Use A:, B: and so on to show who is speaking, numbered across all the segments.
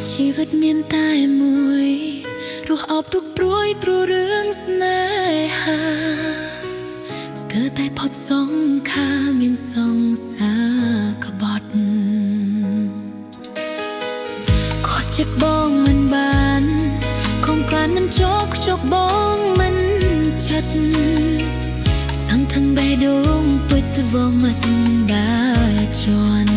A: ชีวิตមានតែមួយរស់អបទុកព្រួយព្រោះរឿងស្នេហាស្ទើរតែផុតសង្ខារមានសង្សារក្បត់គាត់ចិត្តបងមិនបានคงក្រានមិនជោគជោគបងមិនចិត្តសង្ឃឹងបេះដូងពុតវងមិនដែរជន់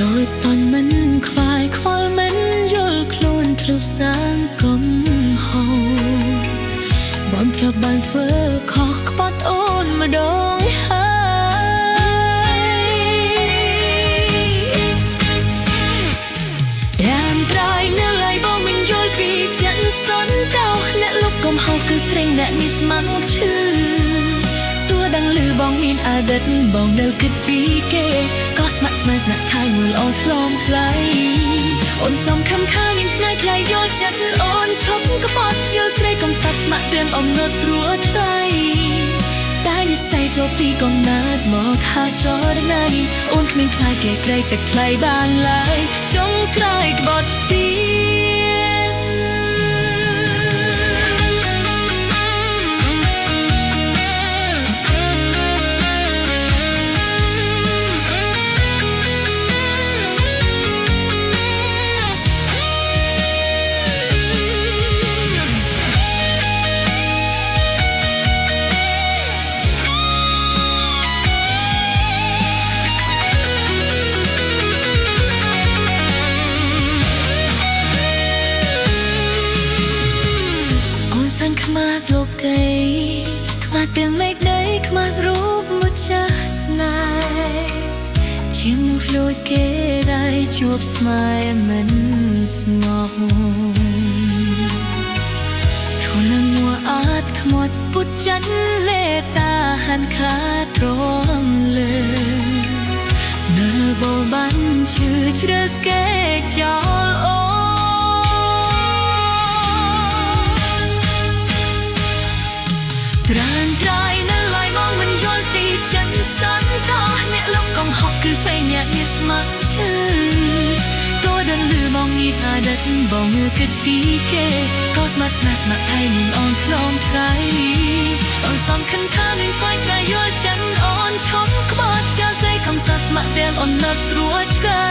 A: តូចតន់មិនខ្វាយខ្វល់មិនយល់ខ្លួនធ្លុបសាងកំហុសបងធ្លាប់បានធ្វើខុសក្បត់អូនម្ដងតាមត្រៃនៅឡើយបងមិនយល់ពីចិត្តសន់កោអ្នកលុបកំហុសគឺស្រេងអ្នកនេះស្ម័គ្រឈឺទោះដឹងឮបងមានអតីតបងនៅគិតពីគេក៏ស្ម័គ្រស្មាញស្នាក់ខៃមើលអូនថ្លមថ្លៃអូនសំខំខាមានថ្ងៃថ្លៃយកចិត្តអូនឈប់ក្បត់យល់ស្រីកំសត់ស្ម័គ្ររឿងអំណត់ត្រួតថ្លៃតែនិស្ស័យចូលពីកំណើតមកហាចរណៃអូនគ្មានខ្លាចគេក្រៃចិត្តថ្លៃបានឡើយចុងក្រោយក្បត់ទៀតខ្មាស់លោកកៃខ្មាស់ទាំងមេឃដីខ្មាស់រូបម្ចាស់ស្នេហ៍ជាមនុស្សលួចគេដែរជួបស្មាយមិនស្ងប់ធូលងួអាតថ្មាត់ពុតចាន់លេតាហានខាទ្រាំលើនៅបបានជឿជ្រើស្កេចោលអូត្រានត្រៃនៅឡើយមកមិនយល់ពីចិត្តសន្តាអ្នកលុបកំហុសគឺស្វែងអ្នកនេះស្ម័គ្រឈឺតួដឹងឮបងងីអតីតបងងើគិតពីគេក៏ស្មាត់ស្នាស្មាត់ថៃមានអូនថ្លមថ្លៃអូនសំខាន់ថាមានខ្វាយក្រៃយល់ចិត្តអូនឈប់ក្បត់យកស្អីកំសត់ស្មាត់ទាំងអូននឹកត្រួតឆ្កៃ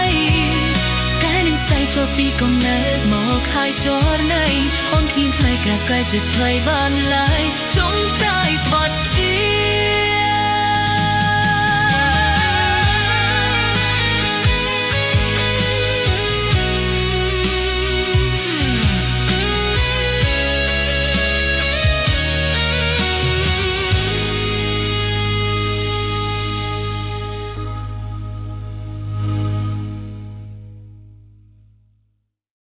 A: តែនឹងស្អីចូលពីកំណើតមកហើយចរណៃអូនគ្មានថ្លៃក្រាបកែចិត្តថ្លៃបានឡើយចុងក្រោយក្បត់